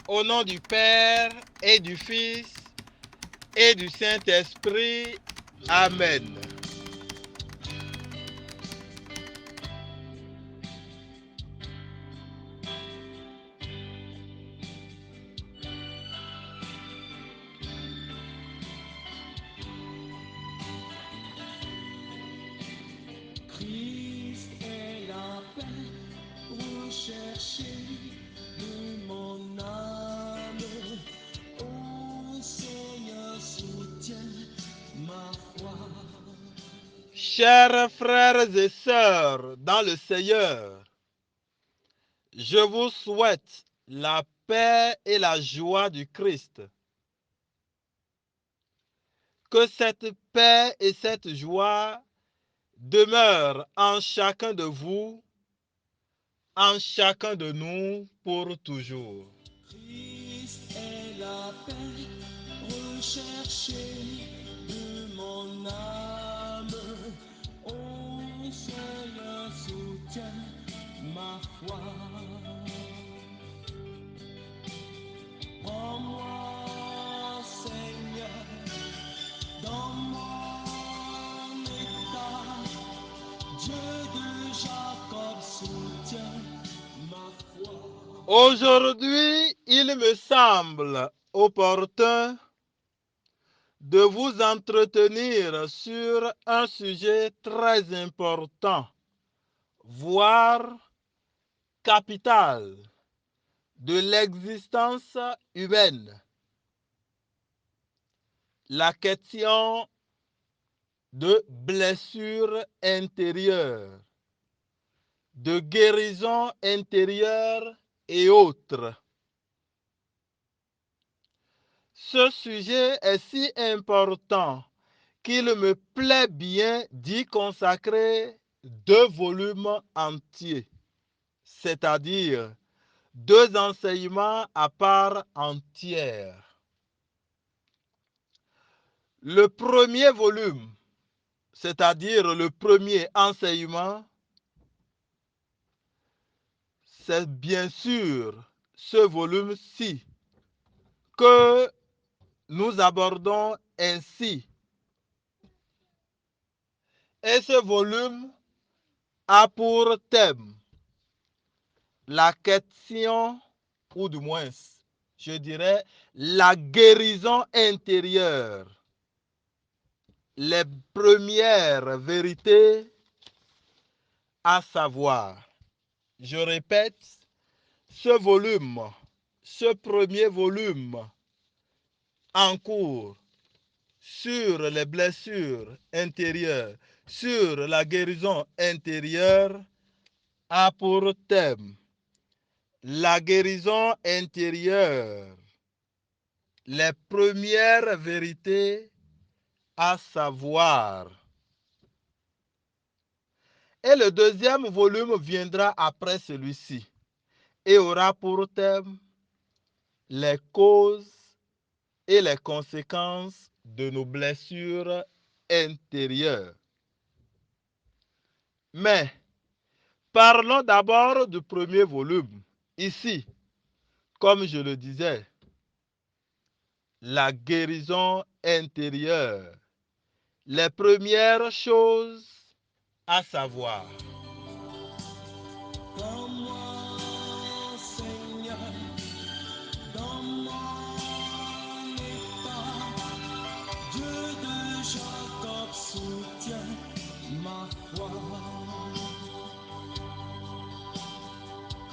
Au nom du Père et du Fils et du Saint-Esprit. Amen. Christ est la paix recherchée de mon âme. Ô Seigneur, soutiens ma foi. Chers frères et sœurs dans le Seigneur, je vous souhaite la paix et la joie du Christ. Que cette paix et cette joie demeurent en chacun de vous, en chacun de nous pour toujours. Christ est la paix recherchée de mon âme. Ô Seigneur, soutiens ma foi. Prends-moi, Seigneur, dans mon état. Dieu de Jacob, soutiens ma foi. Aujourd'hui, il me semble opportun de vous entretenir sur un sujet très important, voire capital, de l'existence humaine. La question de blessures intérieures, de guérison intérieure et autres. Ce sujet est si important qu'il me plaît bien d'y consacrer 2 volumes entiers, c'est-à-dire 2 enseignements à part entière. Le premier volume, c'est-à-dire le premier enseignement, c'est bien sûr ce volume-ci que nous abordons ainsi. Et ce volume a pour thème la question, ou du moins, je dirais, la guérison intérieure. Les premières vérités à savoir. Je répète, ce premier volume en cours sur les blessures intérieures, sur la guérison intérieure, a pour thème la guérison intérieure, les premières vérités à savoir. Et le deuxième volume viendra après celui-ci et aura pour thème les causes et les conséquences de nos blessures intérieures. Mais parlons d'abord du premier volume. Ici, comme je le disais, la guérison intérieure. Les premières choses à savoir. Prends-moi, Seigneur, dans mon état. Dieu de Jacob, soutiens ma foi.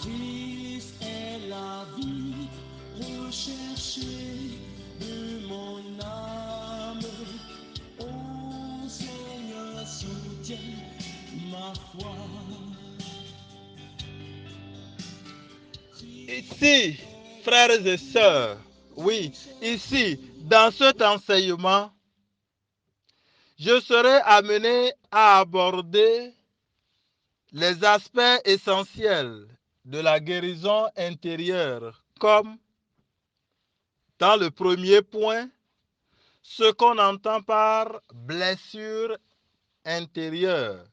Christ est la vie recherchée de mon âme. Ô Seigneur, soutiens ma foi. Ici, frères et sœurs, oui, ici, dans cet enseignement, je serai amené à aborder les aspects essentiels de la guérison intérieure, comme dans le premier point, ce qu'on entend par blessure intérieure,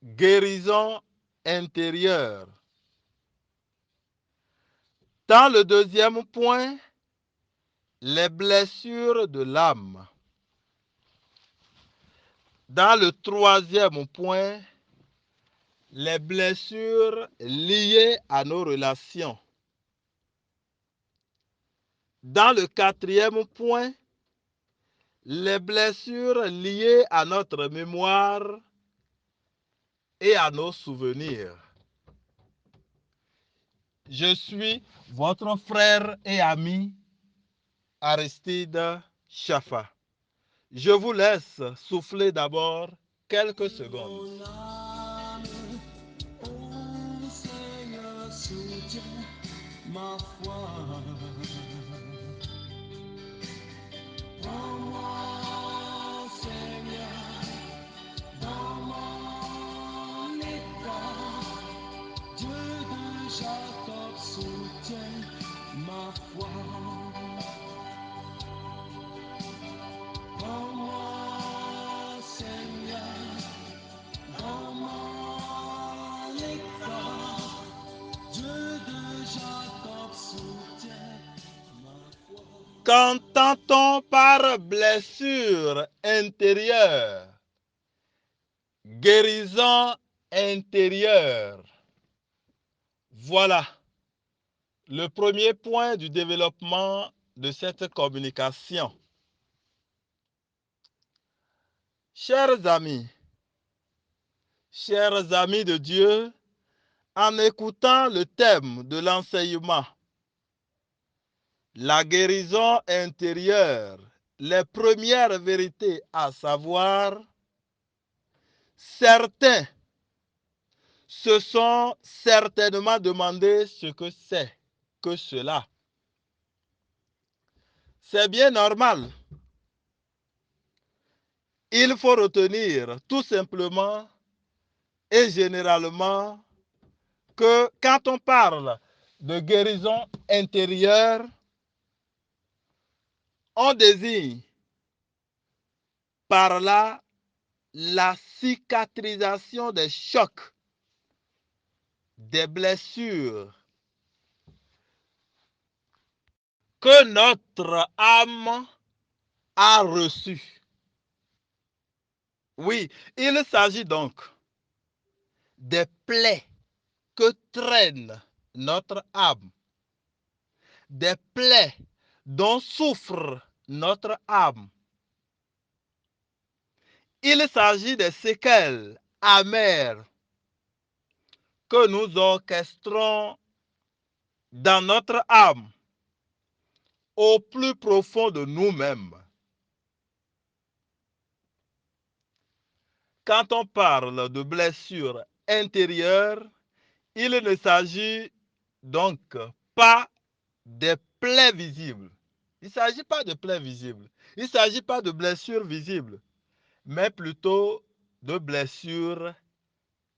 guérison intérieure. Dans le deuxième point, les blessures de l'âme. Dans le troisième point, les blessures liées à nos relations. Dans le quatrième point, les blessures liées à notre mémoire et à nos souvenirs. Je suis votre frère et ami Aristide Chafa. Je vous laisse souffler d'abord quelques secondes. Mon âme, ô Seigneur, soutiens ma foi. Prends-moi, Seigneur, dans mon état. Dieu de Jacob soutient ma foi. Prends-moi, Seigneur, dans mon état. Dieu de Jacob soutient ma foi. Qu'entend-on par blessure intérieure? Guérison intérieure. Voilà le premier point du développement de cette communication. Chers amis de Dieu, en écoutant le thème de l'enseignement, la guérison intérieure, les premières vérités à savoir, certains se sont certainement demandé ce que c'est que cela. C'est bien normal. Il faut retenir tout simplement et généralement que quand on parle de guérison intérieure, on désigne par là la cicatrisation des chocs, des blessures que notre âme a reçues. Oui, il s'agit donc des plaies que traîne notre âme, des plaies dont souffre notre âme. Il s'agit des séquelles amères que nous orchestrons dans notre âme, au plus profond de nous-mêmes. Quand on parle de blessures intérieures, il ne s'agit donc pas des plaies visibles. Il ne s'agit pas de plaies visibles. Il ne s'agit pas de blessures visibles, mais plutôt de blessures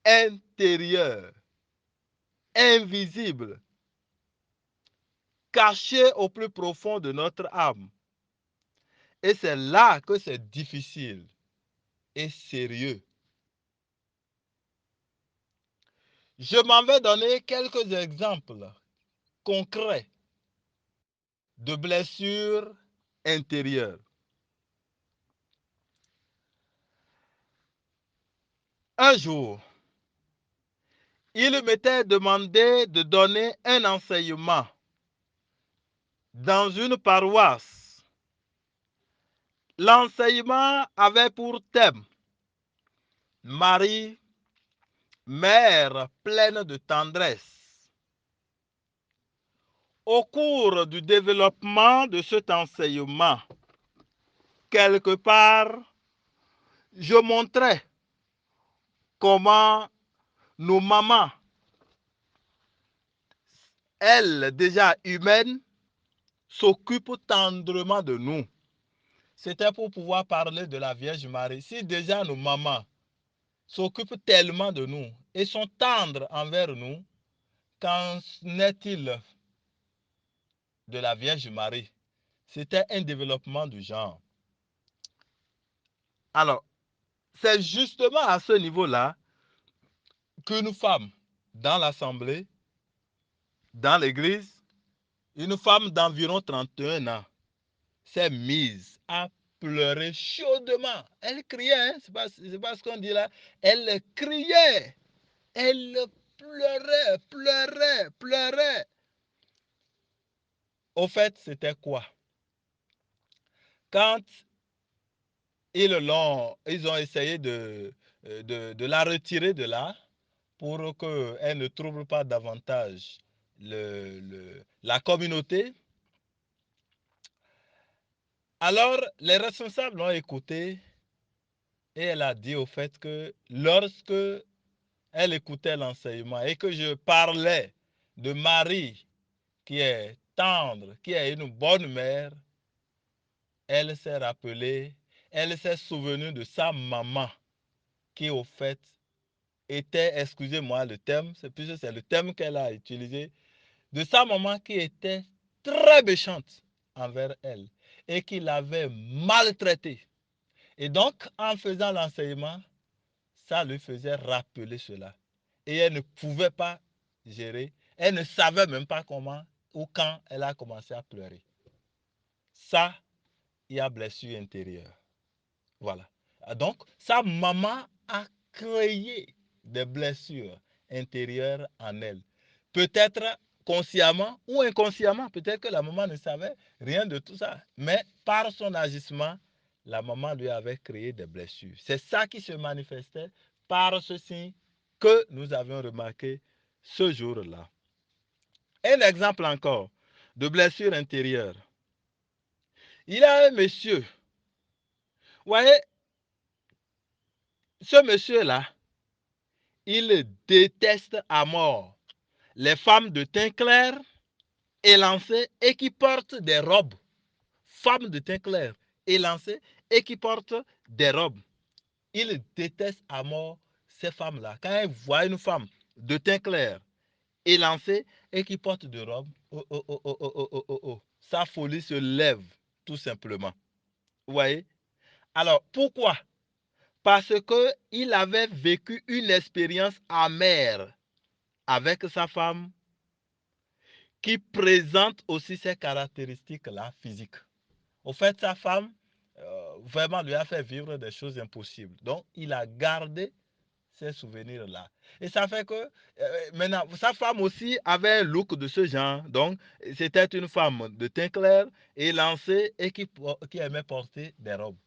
intérieures, invisibles, cachées au plus profond de notre âme. Et c'est là que c'est difficile et sérieux. Je m'en vais donner quelques exemples concrets de blessures intérieures. Un jour, il m'était demandé de donner un enseignement dans une paroisse. L'enseignement avait pour thème Marie, mère pleine de tendresse. Au cours du développement de cet enseignement, quelque part, je montrais comment nos mamans, elles déjà humaines, s'occupent tendrement de nous. C'était pour pouvoir parler de la Vierge Marie. Si déjà nos mamans s'occupent tellement de nous et sont tendres envers nous, qu'en est-il de la Vierge Marie? C'était un développement du genre. Alors, c'est justement à ce niveau-là qu'une femme, dans l'assemblée, dans l'église, une femme d'environ 31 ans s'est mise à pleurer chaudement. Elle criait, hein? C'est pas ce qu'on dit là. Elle criait. Elle pleurait. Au fait, c'était quoi? Quand ils ont essayé de la retirer de là pour qu'elle ne trouble pas davantage la communauté. Alors, les responsables l'ont écouté et elle a dit au fait que lorsque elle écoutait l'enseignement et que je parlais de Marie qui est tendre, qui est une bonne mère, elle s'est rappelée, elle s'est souvenue de sa maman qui au fait était, excusez-moi le terme, puisque c'est le terme qu'elle a utilisé, de sa maman qui était très méchante envers elle et qui l'avait maltraitée. Et donc, en faisant l'enseignement, ça lui faisait rappeler cela. Et elle ne pouvait pas gérer. Elle ne savait même pas comment ou quand elle a commencé à pleurer. Ça, il y a blessure intérieure. Voilà. Donc, sa maman a créé des blessures intérieures en elle. Peut-être consciemment ou inconsciemment. Peut-être que la maman ne savait rien de tout ça. Mais par son agissement, la maman lui avait créé des blessures. C'est ça qui se manifestait par ceci que nous avions remarqué ce jour-là. Un exemple encore de blessure intérieure. Il y a un monsieur. Vous voyez, ce monsieur-là, il déteste à mort les femmes de teint clair, élancées et qui portent des robes. Femmes de teint clair, élancées et qui portent des robes. Il déteste à mort ces femmes-là. Quand il voit une femme de teint clair, élancée et qui porte des robes, sa folie se lève tout simplement. Vous voyez? Alors, pourquoi? Parce qu'il avait vécu une expérience amère avec sa femme qui présente aussi ces caractéristiques-là physiques. Au fait, sa femme vraiment lui a fait vivre des choses impossibles. Donc, il a gardé ces souvenirs-là. Et ça fait que maintenant, sa femme aussi avait un look de ce genre. Donc, c'était une femme de teint clair, élancée et qui aimait porter des robes.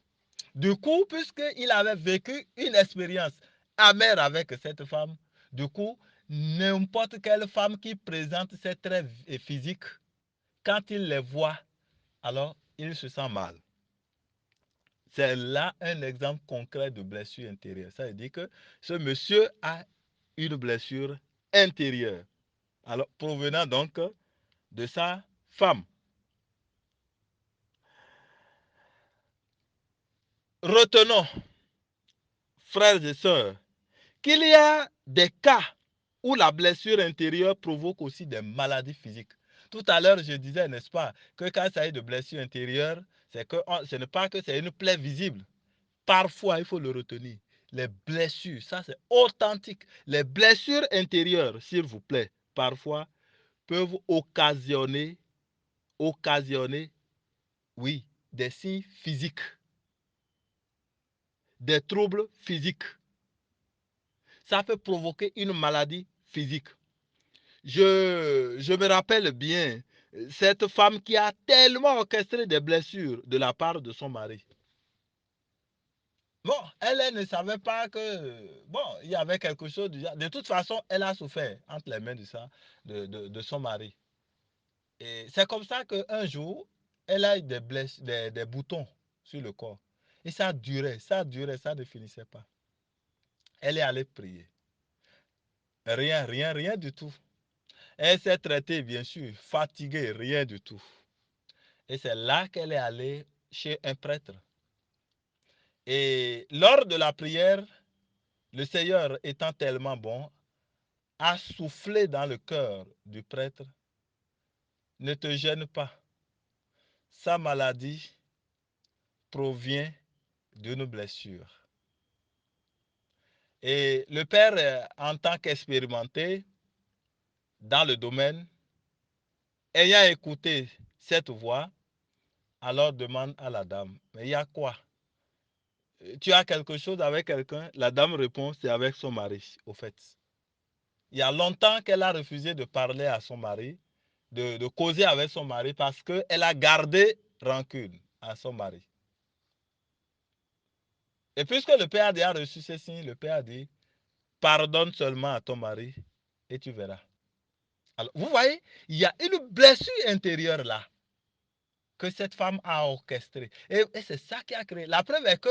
Du coup, puisqu'il avait vécu une expérience amère avec cette femme, du coup, n'importe quelle femme qui présente ces traits physiques, quand il les voit, alors il se sent mal. C'est là un exemple concret de blessure intérieure. Ça veut dire que ce monsieur a une blessure intérieure, alors provenant donc de sa femme. Retenons, frères et sœurs, qu'il y a des cas où la blessure intérieure provoque aussi des maladies physiques. Tout à l'heure, je disais, n'est-ce pas, que quand il s'agit de blessure intérieure, ce n'est pas que c'est une plaie visible. Parfois, il faut le retenir. Les blessures, ça c'est authentique. Les blessures intérieures, s'il vous plaît, parfois, peuvent occasionner, oui, des signes physiques, des troubles physiques. Ça peut provoquer une maladie physique. Je me rappelle bien cette femme qui a tellement orchestré des blessures de la part de son mari. Bon, elle ne savait pas que, bon, il y avait quelque chose du genre. De toute façon, elle a souffert entre les mains de son mari. Et c'est comme ça qu'un jour, elle a eu des boutons sur le corps. Et ça durait, ça ne finissait pas. Elle est allée prier. Rien du tout. Elle s'est traitée, bien sûr, fatiguée, rien du tout. Et c'est là qu'elle est allée chez un prêtre. Et lors de la prière, le Seigneur étant tellement bon, a soufflé dans le cœur du prêtre, ne te gêne pas. Sa maladie provient d'une blessure. Et le père, en tant qu'expérimenté dans le domaine, Ayant écouté cette voix, alors demande à la dame, mais il y a quoi? Tu as quelque chose avec quelqu'un? La dame répond, c'est avec son mari, au fait. Il y a longtemps qu'elle a refusé de parler à son mari, de causer avec son mari, parce qu'elle a gardé rancune à son mari. Et puisque le père a déjà reçu ces signes, le père a dit, pardonne seulement à ton mari et tu verras. Alors, vous voyez, il y a une blessure intérieure là que cette femme a orchestrée. Et c'est ça qui a créé. La preuve est que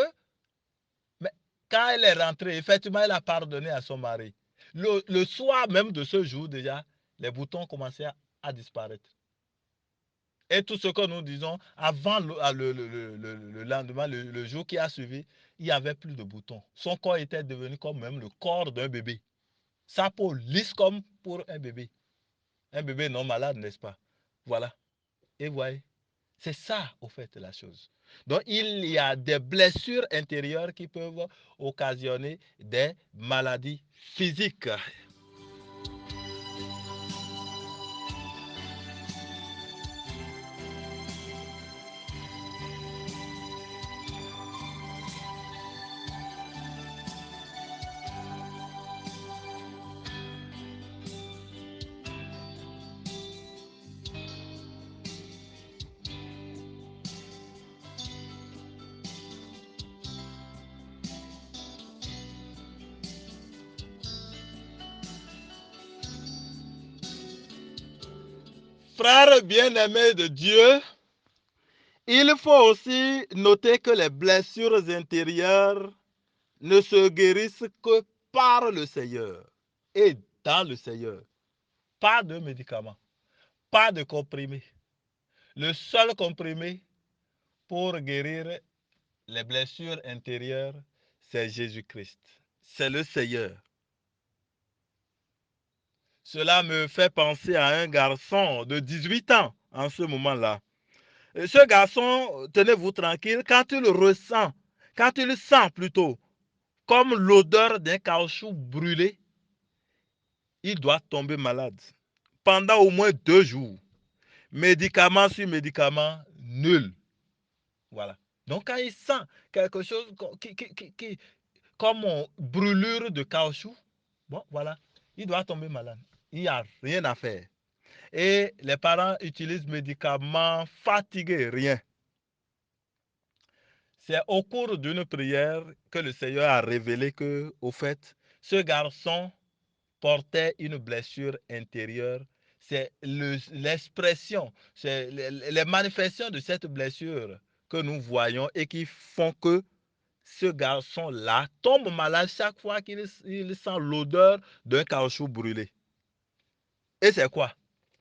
mais, quand elle est rentrée, effectivement, elle a pardonné à son mari. Le soir même de ce jour déjà, les boutons commençaient à disparaître. Et tout ce que nous disons, avant le lendemain, le jour qui a suivi, il n'y avait plus de boutons. Son corps était devenu comme même le corps d'un bébé. Sa peau lisse comme pour un bébé. Un bébé non malade, n'est-ce pas? Voilà. Et voyez, c'est ça, au fait, la chose. Donc, il y a des blessures intérieures qui peuvent occasionner des maladies physiques. Frères bien-aimés de Dieu, il faut aussi noter que les blessures intérieures ne se guérissent que par le Seigneur et dans le Seigneur. Pas de médicaments, pas de comprimés. Le seul comprimé pour guérir les blessures intérieures, c'est Jésus-Christ. C'est le Seigneur. Cela me fait penser à un garçon de 18 ans en ce moment-là. Ce garçon, tenez-vous tranquille, quand il ressent, quand il sent plutôt comme l'odeur d'un caoutchouc brûlé, il doit tomber malade pendant au moins 2 jours. Médicament sur médicament, nul. Voilà. Donc quand il sent quelque chose comme une brûlure de caoutchouc, bon voilà, il doit tomber malade. Il n'y a rien à faire. Et les parents utilisent médicaments, fatigués, rien. C'est au cours d'une prière que le Seigneur a révélé que, au fait, ce garçon portait une blessure intérieure. C'est l'expression, c'est les manifestations de cette blessure que nous voyons et qui font que ce garçon-là tombe malade chaque fois qu'il sent l'odeur d'un caoutchouc brûlé. Et c'est quoi?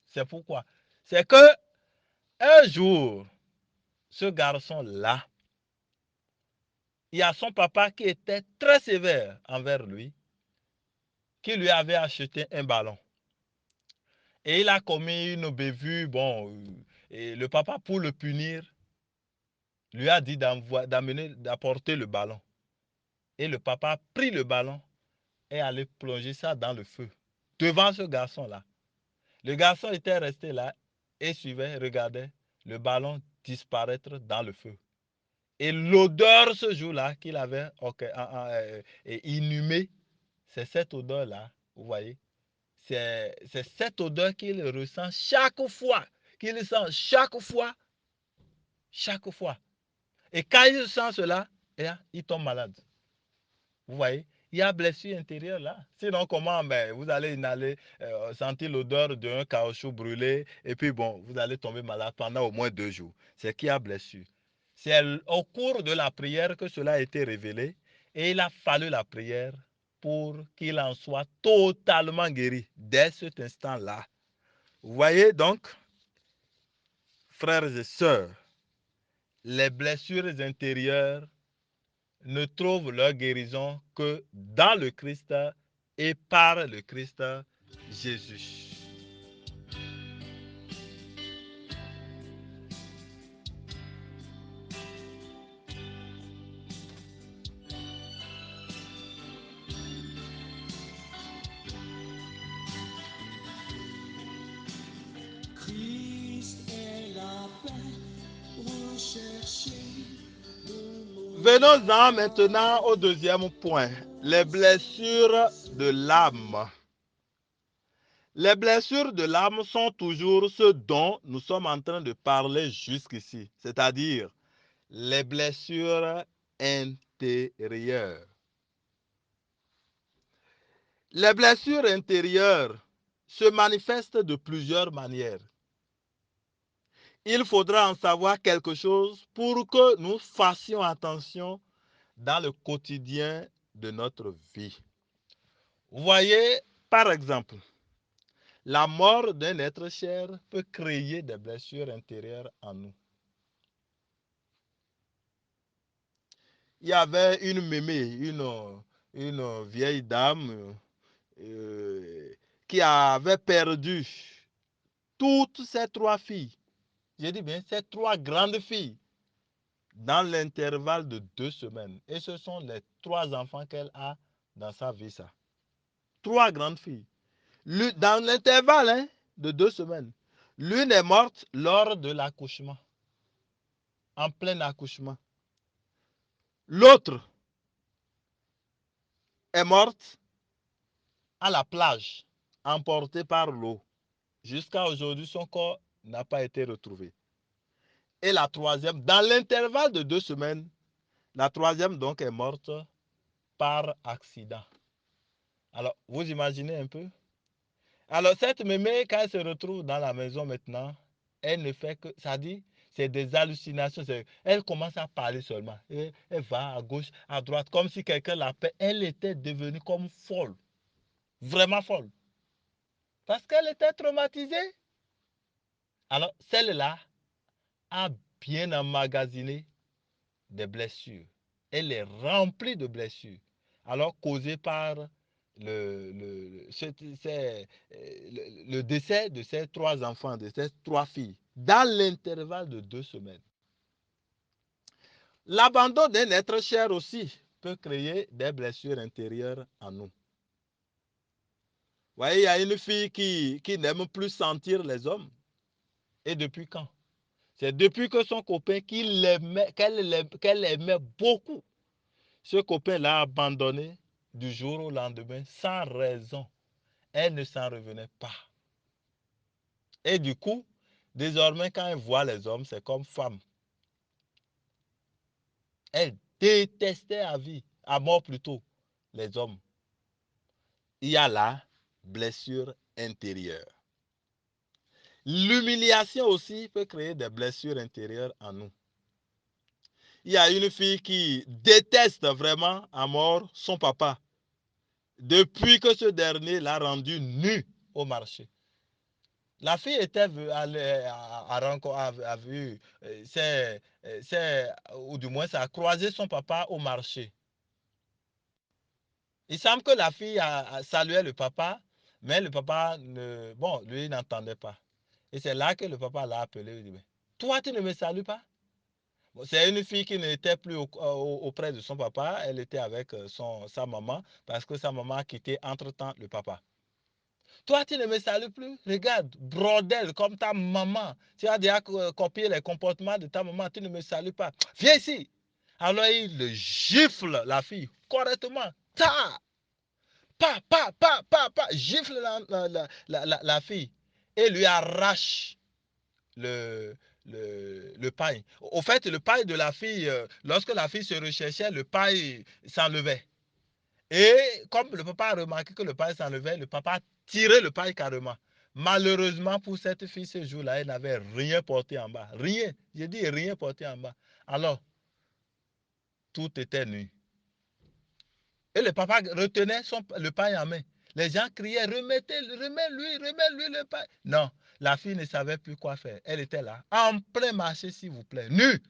C'est pourquoi? C'est que un jour, ce garçon-là, il y a son papa qui était très sévère envers lui, qui lui avait acheté un ballon. Et il a commis une bévue, bon, et le papa, pour le punir, lui a dit d'apporter le ballon. Et le papa a pris le ballon et allait plonger ça dans le feu, devant ce garçon-là. Le garçon était resté là et suivait, regardait le ballon disparaître dans le feu. Et l'odeur ce jour-là qu'il avait inhumée, c'est cette odeur-là, vous voyez. C'est cette odeur qu'il ressent chaque fois, qu'il sent chaque fois, chaque fois. Et quand il sent cela, il tombe malade. Vous voyez, il y a blessure intérieure là. Sinon, comment vous allez inhaler, sentir l'odeur d'un caoutchouc brûlé, et puis bon, vous allez tomber malade pendant au moins 2 jours. C'est qu'il y a blessure. C'est au cours de la prière que cela a été révélé, et il a fallu la prière pour qu'il en soit totalement guéri dès cet instant-là. Vous voyez donc, frères et sœurs, les blessures intérieures ne trouvent leur guérison que dans le Christ et par le Christ Jésus. Christ Venons-en maintenant au deuxième point, les blessures de l'âme. Les blessures de l'âme sont toujours ce dont nous sommes en train de parler jusqu'ici, c'est-à-dire les blessures intérieures. Les blessures intérieures se manifestent de plusieurs manières. Il faudra en savoir quelque chose pour que nous fassions attention dans le quotidien de notre vie. Vous voyez, par exemple, la mort d'un être cher peut créer des blessures intérieures en nous. Il y avait une mémé, une vieille dame qui avait perdu toutes ses 3 filles. J'ai dit bien, ces 3 grandes filles dans l'intervalle de 2 semaines. Et ce sont les 3 enfants qu'elle a dans sa vie, ça. 3 grandes filles. Dans l'intervalle de 2 semaines. L'une est morte lors de l'accouchement. En plein accouchement. L'autre est morte à la plage, emportée par l'eau. Jusqu'à aujourd'hui, son corps n'a pas été retrouvé. Et la troisième, dans l'intervalle de 2 semaines, la troisième donc est morte par accident. Alors, vous imaginez un peu? Alors, cette mémé, quand elle se retrouve dans la maison maintenant, elle ne fait que, ça dit, c'est des hallucinations. Elle commence à parler seulement. Elle va à gauche, à droite, comme si quelqu'un l'appelle. Elle était devenue comme folle. Vraiment folle. Parce qu'elle était traumatisée. Alors, celle-là a bien emmagasiné des blessures. Elle est remplie de blessures. Alors, causées par le décès de ces 3 enfants, de ces 3 filles, dans l'intervalle de 2 semaines. L'abandon d'un être cher aussi peut créer des blessures intérieures en nous. Vous voyez, il y a une fille qui n'aime plus sentir les hommes. Et depuis quand? C'est depuis que son copain qu'elle aimait beaucoup. Ce copain l'a abandonné du jour au lendemain sans raison. Elle ne s'en revenait pas. Et du coup, désormais, quand elle voit les hommes, c'est comme femme. Elle détestait à vie, à mort plutôt, les hommes. Il y a la blessure intérieure. L'humiliation aussi peut créer des blessures intérieures en nous. Il y a une fille qui déteste vraiment à mort son papa depuis que ce dernier l'a rendue nue au marché. La fille était a vu, ou du moins, ça a croisé son papa au marché. Il semble que la fille a salué le papa, mais le papa, lui, n'entendait pas. Et c'est là que le papa l'a appelé. Il dit, toi, tu ne me salues pas? Bon, c'est une fille qui n'était plus auprès de son papa, elle était avec sa maman, parce que sa maman a quitté entre-temps le papa. Toi, tu ne me salues plus. Regarde, brodel, comme ta maman. Tu as déjà copié les comportements de ta maman. Tu ne me salues pas. Viens ici. Alors, il le gifle, la fille, correctement. Ta! Gifle la fille. Et lui arrache le paille. Au fait, le paille de la fille, lorsque la fille se recherchait, le paille s'enlevait. Et comme le papa a remarqué que le paille s'enlevait, le papa a tiré le paille carrément. Malheureusement pour cette fille, ce jour-là, elle n'avait rien porté en bas. Rien. J'ai dit rien porté en bas. Alors, tout était nu. Et le papa retenait le paille en main. Les gens criaient, remets-lui le paille. Non, la fille ne savait plus quoi faire. Elle était là, en plein marché, s'il vous plaît, nue.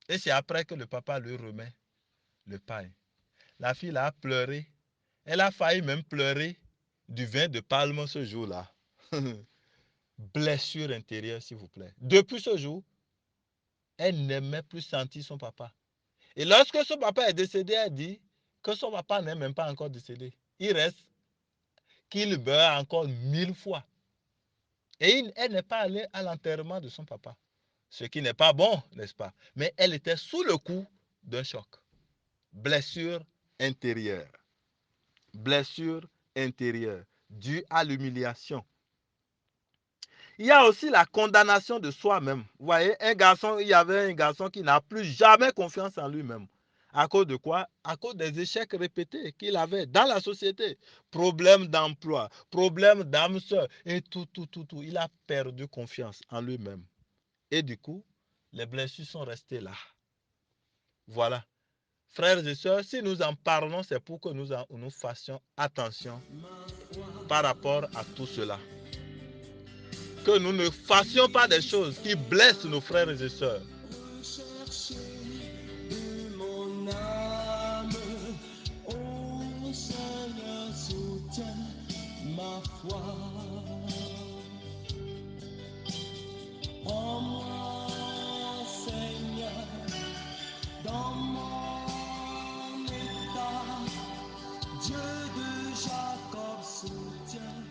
Et c'est après que le papa lui remet le paille. La fille a pleuré. Elle a failli même pleurer du vin de palme ce jour-là. Blessure intérieure, s'il vous plaît. Depuis ce jour, elle n'aimait plus sentir son papa. Et lorsque son papa est décédé, elle dit que son papa n'est même pas encore décédé. Il reste qu'il meurt encore 1000 fois. Et elle n'est pas allée à l'enterrement de son papa. Ce qui n'est pas bon, n'est-ce pas? Mais elle était sous le coup d'un choc. Blessure intérieure. Blessure intérieure due à l'humiliation. Il y a aussi la condamnation de soi-même. Vous voyez, il y avait un garçon qui n'a plus jamais confiance en lui-même. À cause de quoi? À cause des échecs répétés qu'il avait dans la société. Problème d'emploi, problème d'âme sœur et tout. Il a perdu confiance en lui-même. Et du coup, les blessures sont restées là. Voilà. Frères et sœurs, si nous en parlons, c'est pour que nous fassions attention par rapport à tout cela. Que nous ne fassions pas des choses qui blessent nos frères et sœurs. Rechercher de mon âme, ô Seigneur, soutiens ma foi. Prends-moi, Seigneur, dans mon état. Dieu de Jacob, soutiens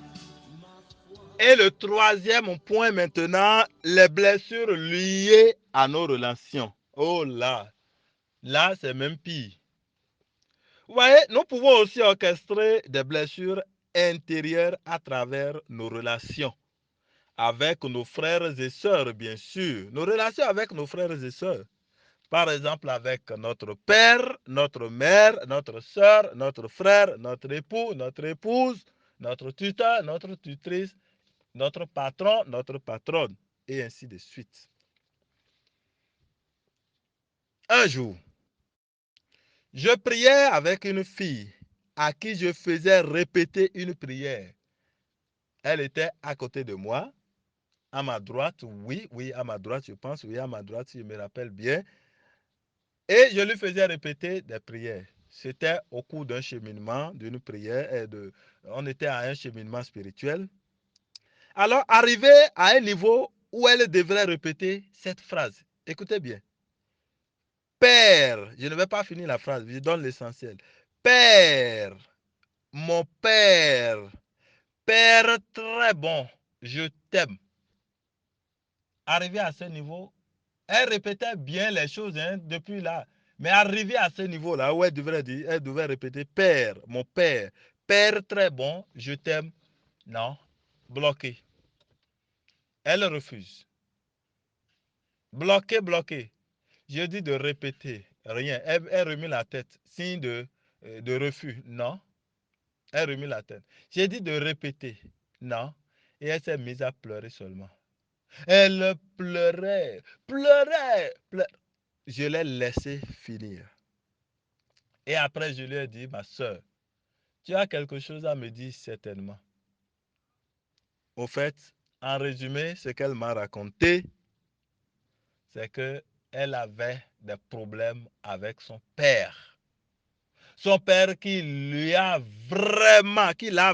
ma foi. Et le troisième point maintenant, les blessures liées à nos relations. Oh là, là c'est même pire. Vous voyez, nous pouvons aussi orchestrer des blessures intérieures à travers nos relations avec nos frères et sœurs, bien sûr. Nos relations avec nos frères et sœurs. Par exemple, avec notre père, notre mère, notre sœur, notre frère, notre époux, notre épouse, notre tuteur, notre tutrice, notre patron, notre patronne, et ainsi de suite. Un jour, je priais avec une fille à qui je faisais répéter une prière. Elle était à côté de moi, à ma droite, oui, à ma droite, je pense, oui, à ma droite, si je me rappelle bien. Et je lui faisais répéter des prières. C'était au cours d'un cheminement, d'une prière, on était à un cheminement spirituel. Alors, arrivé à un niveau où elle devrait répéter cette phrase. Écoutez bien. Père, je ne vais pas finir la phrase, je donne l'essentiel. Père, mon père, père très bon, je t'aime. Arrivé à ce niveau, elle répétait bien les choses depuis là. Mais arrivé à ce niveau-là où elle devait répéter Père, mon père, Père très bon, je t'aime. Non, bloqué. Elle refuse. Bloqué. Je dis de répéter. Rien. Elle remet la tête. Signe de refus. Non. Elle remet la tête. J'ai dit de répéter. Non. Et elle s'est mise à pleurer seulement. Elle pleurait. Je l'ai laissé finir. Et après, je lui ai dit, ma soeur, tu as quelque chose à me dire certainement. Au fait, en résumé, ce qu'elle m'a raconté, c'est qu'elle avait des problèmes avec son père. Son père qui l'a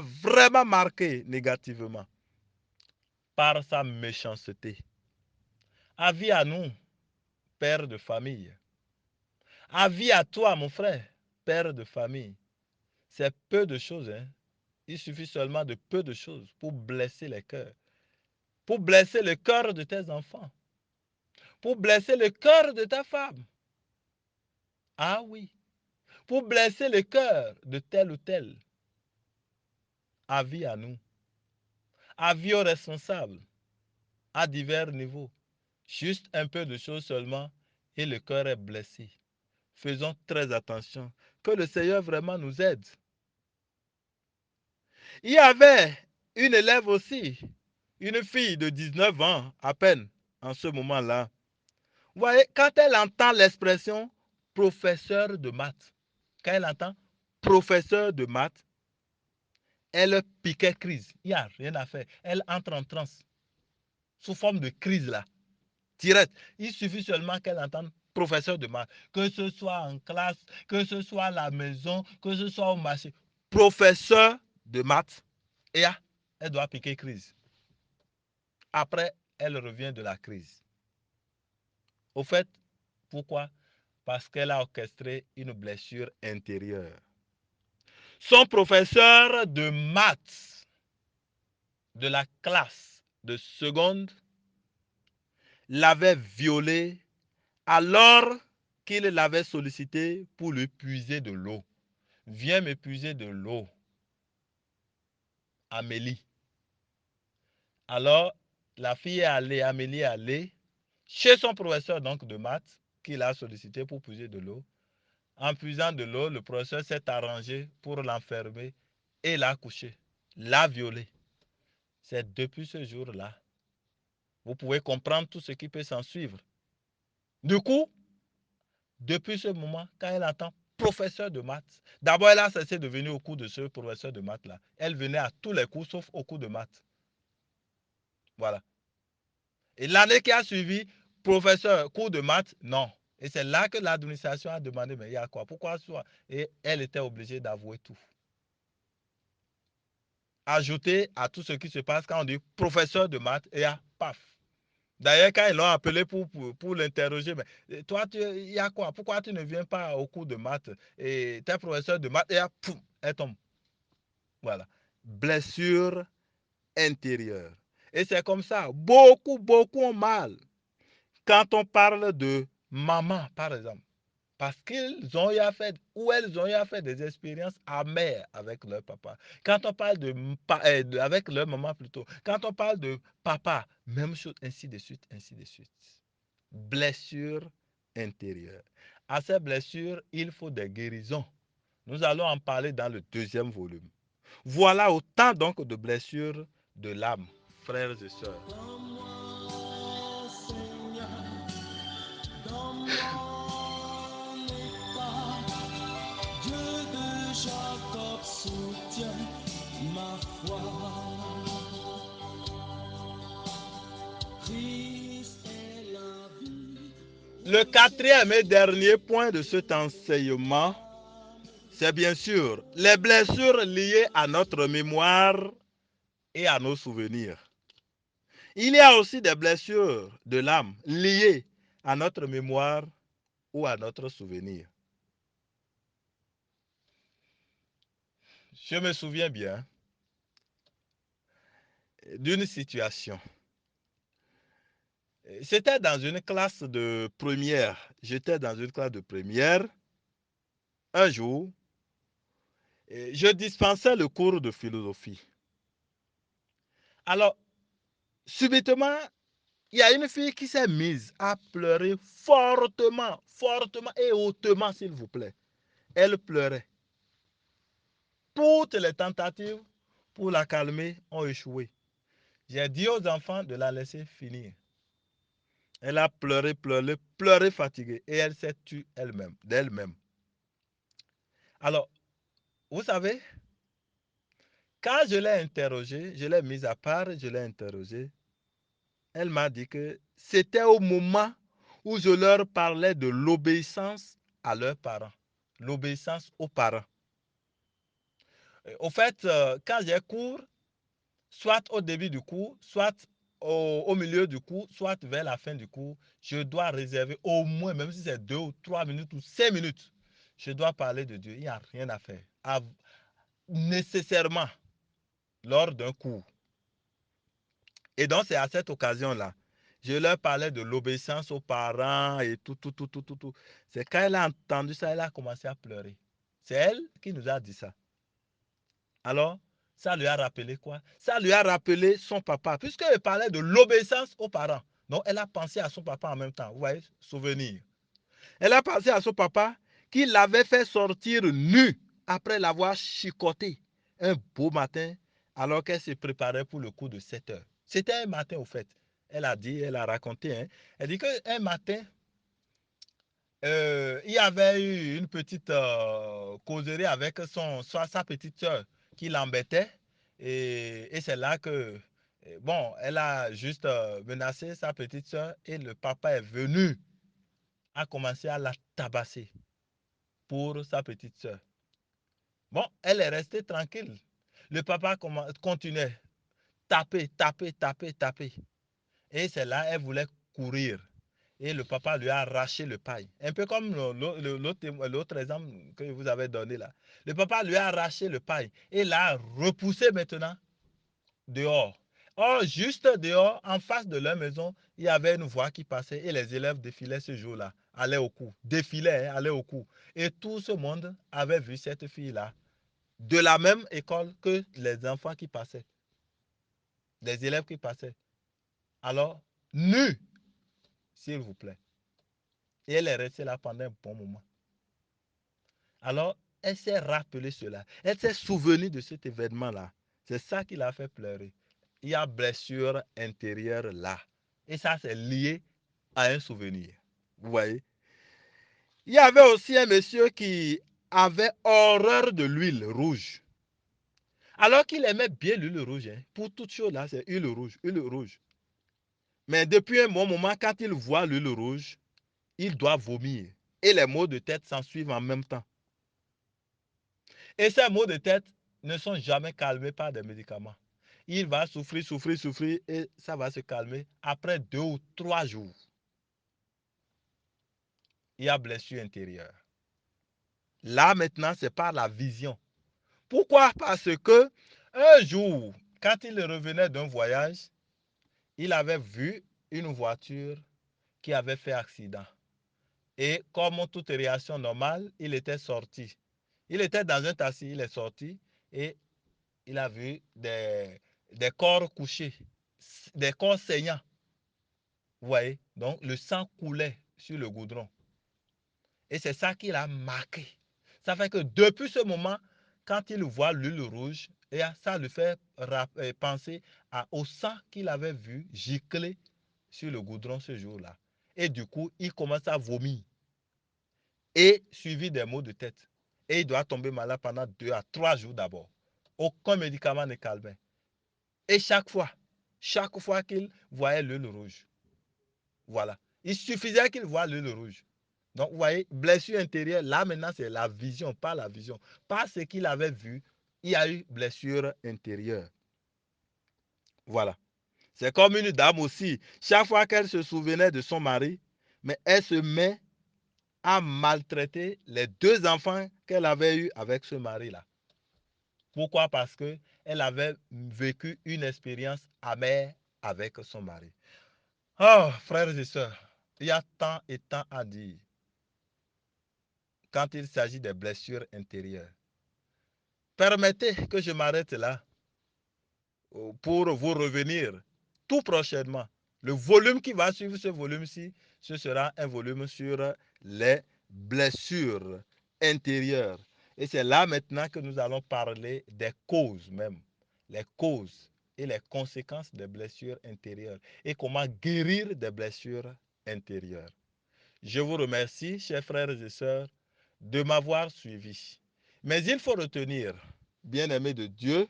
vraiment marqué négativement par sa méchanceté. Avis à nous, père de famille. Avis à toi, mon frère, père de famille. C'est peu de choses, hein. Il suffit seulement de peu de choses pour blesser les cœurs. Pour blesser le cœur de tes enfants. Pour blesser le cœur de ta femme. Ah oui. Pour blesser le cœur de tel ou tel. Avis à nous. Avis aux responsables. À divers niveaux. Juste un peu de choses seulement et le cœur est blessé. Faisons très attention. Que le Seigneur vraiment nous aide. Il y avait une élève aussi, une fille de 19 ans à peine en ce moment-là. Vous voyez, quand elle entend l'expression professeur de maths, quand elle entend professeur de maths, elle piquait crise. Il n'y a rien à faire. Elle entre en transe sous forme de crise là. Direct. Il suffit seulement qu'elle entende professeur de maths, que ce soit en classe, que ce soit à la maison, que ce soit au marché. Professeur de maths, et là, elle doit piquer crise. Après, elle revient de la crise. Au fait, pourquoi? Parce qu'elle a orchestré une blessure intérieure. Son professeur de maths de la classe de seconde l'avait violée alors qu'il l'avait sollicité pour lui puiser de l'eau. Viens me puiser de l'eau, Amélie. Alors, la fille est allée, Amélie est allée chez son professeur donc de maths, qui l'a sollicité pour puiser de l'eau. En puisant de l'eau, le professeur s'est arrangé pour l'enfermer et l'a couché, l'a violée. C'est depuis ce jour-là. Vous pouvez comprendre tout ce qui peut s'en suivre. Du coup, depuis ce moment, quand elle entend professeur de maths, d'abord elle a cessé de venir au cours de ce professeur de maths-là. Elle venait à tous les cours sauf au cours de maths. Voilà. Et l'année qui a suivi, professeur, cours de maths, non. Et c'est là que l'administration a demandé, mais il y a quoi? Pourquoi soit? Et elle était obligée d'avouer tout. Ajouter à tout ce qui se passe quand on dit professeur de maths, et à paf. D'ailleurs, quand ils l'ont appelé pour l'interroger, mais toi, il y a quoi? Pourquoi tu ne viens pas au cours de maths? Et tu es professeur de maths, et à poum, elle tombe. Voilà. Blessure intérieure. Et c'est comme ça. Beaucoup ont mal. Quand on parle de maman, par exemple, parce qu'ils ont eu à faire, ou elles ont eu à faire des expériences amères avec leur papa. Quand on parle avec leur maman plutôt. Quand on parle de papa, même chose, ainsi de suite, ainsi de suite. Blessure intérieure. À ces blessures, il faut des guérisons. Nous allons en parler dans le deuxième volume. Voilà autant donc de blessures de l'âme, frères et sœurs. Donne-moi, Seigneur, dans mon état, Dieu de Jacob soutient ma foi. Christ est la vie. Le quatrième et dernier point de cet enseignement, c'est bien sûr les blessures liées à notre mémoire et à nos souvenirs. Il y a aussi des blessures de l'âme liées à notre mémoire ou à notre souvenir. Je me souviens bien d'une situation. C'était dans une classe de première. J'étais dans une classe de première. Un jour, je dispensais le cours de philosophie. Alors, subitement, il y a une fille qui s'est mise à pleurer fortement, fortement et hautement, s'il vous plaît. Elle pleurait. Toutes les tentatives pour la calmer ont échoué. J'ai dit aux enfants de la laisser finir. Elle a pleuré, pleuré, pleuré fatiguée et elle s'est tue elle-même, d'elle-même. Alors, vous savez, quand je l'ai interrogée, je l'ai mise à part, je l'ai interrogée, elle m'a dit que c'était au moment où je leur parlais de l'obéissance à leurs parents, l'obéissance aux parents. Au fait, quand j'ai cours, soit au début du cours, soit au milieu du cours, soit vers la fin du cours, je dois réserver au moins, même si c'est 2 ou 3 minutes ou 5 minutes, je dois parler de Dieu. Il n'y a rien à faire. Nécessairement, lors d'un cours. Et donc, c'est à cette occasion-là, je leur parlais de l'obéissance aux parents et tout. C'est quand elle a entendu ça, elle a commencé à pleurer. C'est elle qui nous a dit ça. Alors, ça lui a rappelé quoi? Ça lui a rappelé son papa, puisqu'elle parlait de l'obéissance aux parents. Donc, elle a pensé à son papa en même temps. Vous voyez, souvenir. Elle a pensé à son papa qui l'avait fait sortir nu après l'avoir chicoté un beau matin alors qu'elle se préparait pour le coup de 7 heures. C'était un matin au fait. Elle a dit, elle a raconté. Elle dit qu'un matin, il y avait eu une petite causerie avec sa petite soeur qui l'embêtait. Et c'est là que, bon, elle a juste menacé sa petite soeur et le papa est venu, a commencé à la tabasser pour sa petite soeur. Bon, elle est restée tranquille. Le papa continuait, taper. Et c'est là, elle voulait courir. Et le papa lui a arraché le paille. Un peu comme l'autre exemple que vous avez donné là. Le papa lui a arraché le paille et l'a repoussé maintenant dehors. Or, juste dehors, en face de leur maison, il y avait une voie qui passait et les élèves défilaient ce jour-là, allaient au cours, défilaient, hein, allaient au cours. Et tout ce monde avait vu cette fille-là, de la même école que les enfants qui passaient, les élèves qui passaient. Alors, nue, s'il vous plaît. Et elle est restée là pendant un bon moment. Alors, elle s'est rappelé cela. Elle s'est souvenue de cet événement-là. C'est ça qui l'a fait pleurer. Il y a blessure intérieure là. Et ça, c'est lié à un souvenir. Vous voyez? Il y avait aussi un monsieur qui avait horreur de l'huile rouge. Alors qu'il aimait bien l'huile rouge. Hein. Pour toute chose là, c'est huile rouge, huile rouge. Mais depuis un bon moment, quand il voit l'huile rouge, il doit vomir. Et les maux de tête s'en suivent en même temps. Et ces maux de tête ne sont jamais calmés par des médicaments. Il va souffrir, souffrir, souffrir et ça va se calmer après 2 ou 3 jours. Il y a blessure intérieure. Là maintenant, c'est par la vision. Pourquoi? Parce que un jour, quand il revenait d'un voyage, il avait vu une voiture qui avait fait accident. Et comme toute réaction normale, il était sorti. Il était dans un taxi, il est sorti et il a vu des corps couchés, des corps saignants. Vous voyez? Donc le sang coulait sur le goudron. Et c'est ça qui l'a marqué. Ça fait que depuis ce moment, quand il voit l'huile rouge, et ça lui fait penser au sang qu'il avait vu gicler sur le goudron ce jour-là. Et du coup, il commence à vomir. Et suivi des maux de tête. Et il doit tomber malade pendant 2 à 3 jours d'abord. Aucun médicament ne calmait. Et chaque fois qu'il voyait l'huile rouge, voilà. Il suffisait qu'il voie l'huile rouge. Donc, vous voyez, blessure intérieure, là maintenant, c'est la vision, pas la vision. Pas ce qu'il avait vu, il y a eu blessure intérieure. Voilà. C'est comme une dame aussi. Chaque fois qu'elle se souvenait de son mari, mais elle se met à maltraiter les 2 enfants qu'elle avait eus avec ce mari-là. Pourquoi? Parce qu'elle avait vécu une expérience amère avec son mari. Oh, frères et sœurs, il y a tant et tant à dire quand il s'agit des blessures intérieures. Permettez que je m'arrête là pour vous revenir tout prochainement. Le volume qui va suivre ce volume-ci, ce sera un volume sur les blessures intérieures. Et c'est là maintenant que nous allons parler des causes même, les causes et les conséquences des blessures intérieures et comment guérir des blessures intérieures. Je vous remercie, chers frères et sœurs, de m'avoir suivi. Mais il faut retenir, bien-aimés de Dieu,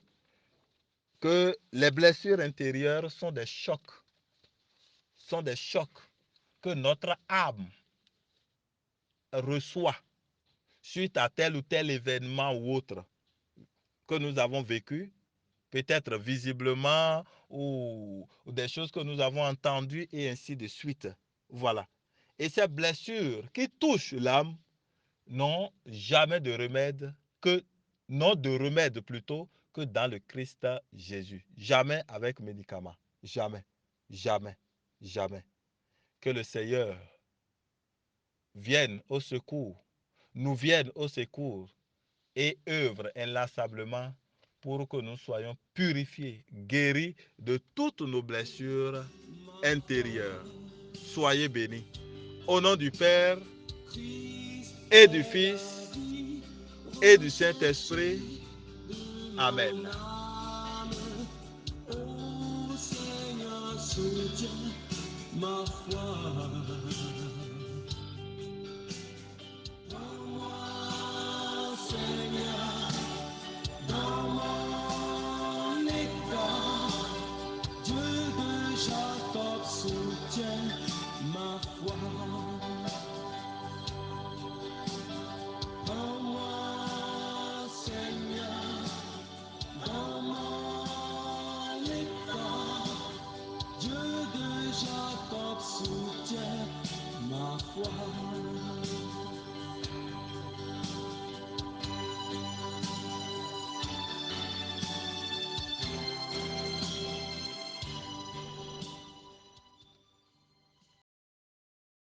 que les blessures intérieures sont des chocs que notre âme reçoit suite à tel ou tel événement ou autre que nous avons vécu, peut-être visiblement ou des choses que nous avons entendues et ainsi de suite. Voilà. Et ces blessures qui touchent l'âme n'ont jamais de remède n'ont de remède plutôt que dans le Christ Jésus. Jamais avec médicaments. Jamais. Jamais. Jamais. Que le Seigneur vienne au secours, nous vienne au secours et œuvre inlassablement pour que nous soyons purifiés, guéris de toutes nos blessures intérieures. Soyez bénis. Au nom du Père et du Fils et du Saint-Esprit. Amen. Ô Seigneur, soutiens ma foi. Moi, Seigneur, dans mon état, Dieu de Jacob soutient ma foi.